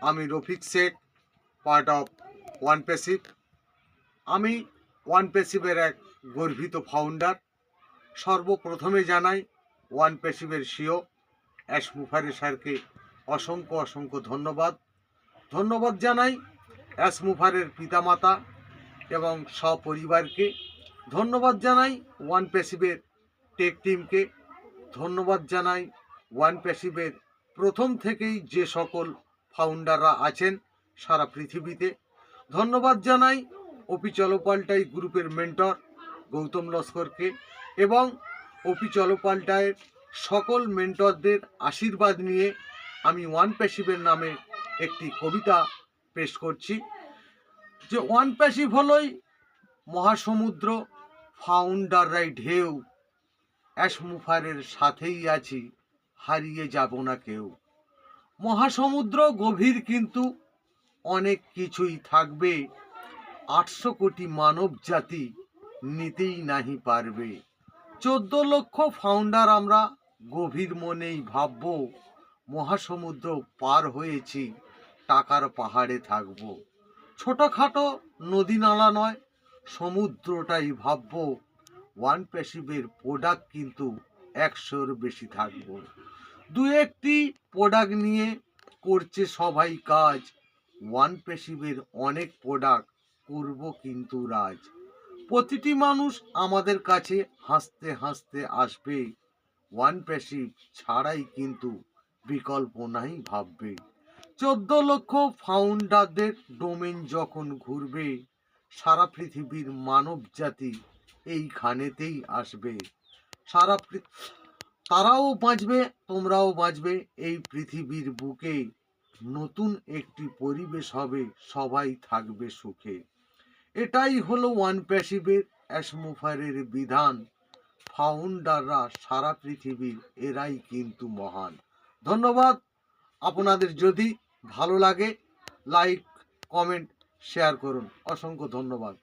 আমি Rafiq Sheikh, part of one passive. আমি one প্যাসিভের এক গর্বিত ফাউন্ডার। সর্বপ্রথমে জানাই ওয়ান প্যাসিভের সিও অ্যাশ মুফারি স্যারকে অসংখ্য ধন্যবাদ জানাই অ্যাশ মুফারের পিতামাতা এবং সপরিবারকে। ধন্যবাদ জানাই ওয়ান প্যাসিভের টেক টিমকে। ধন্যবাদ জানাই ওয়ান প্যাসিভের প্রথম থেকেই যে সকল ফাউন্ডাররা আছেন সারা পৃথিবীতে। ধন্যবাদ জানাই ওপি চলোপাল্টাই গ্রুপের মেন্টর গৌতম লস্করকে এবং ওপি চলোপাল্টায়ের সকল মেন্টরদের আশীর্বাদ নিয়ে আমি ওয়ান প্যাসিভের নামে একটি কবিতা পেশ করছি। যে ওয়ান প্যাসিভ হলোই মহাসমুদ্র, ফাউন্ডাররাই ঢেউ, অ্যাশ মুফারের সাথেই আছি, হারিয়ে যাব না কেউ। মহাসমুদ্র গভীর কিন্তু অনেক কিছুই থাকবে, 800 কোটি মানব জাতি নিতেই নাহি পারবে। 14 লক্ষ ফাউন্ডার আমরা গভীর মনেই ভাবব, মহাসমুদ্র পার হয়েছি, টাকার পাহাড়ে থাকব। ছোটখাটো নদী নালা নয়, সমুদ্রটাই ভাবব। ওয়ান প্যাসিভের প্রোডাক্ট কিন্তু 100-র বেশি থাকব। দু একটি প্রোডাক্ট নিয়ে করছে সবাই কাজ, ওয়ান প্যাসিভের অনেক প্রোডাক্ট করব কিন্তু রাজ। প্রতিটি মানুষ আমাদের কাছে হাসতে হাসতে আসবে, ওয়ান প্যাসিভ ছাড়াই কিন্তু বিকল্প নাই ভাববে। 14 লক্ষ ফাউন্ডারদের ডোমেন যখন ঘুরবে, সারা পৃথিবীর মানব জাতি এইখানেতেই আসবে। তারাও বাঁচবে, তোমরাও বাঁচবে এই পৃথিবীর বুকে। নতুন একটি পরিবেশ হবে, সবাই থাকবে সুখে। এটাই হলো ওয়ান প্যাসিভের অ্যাশ মুফারের বিধান। ফাউন্ডাররা সারা পৃথিবীর এরাই কিন্তু মহান। ধন্যবাদ। আপনাদের যদি ভালো লাগে লাইক, কমেন্ট, শেয়ার করুন। অসংখ্য ধন্যবাদ।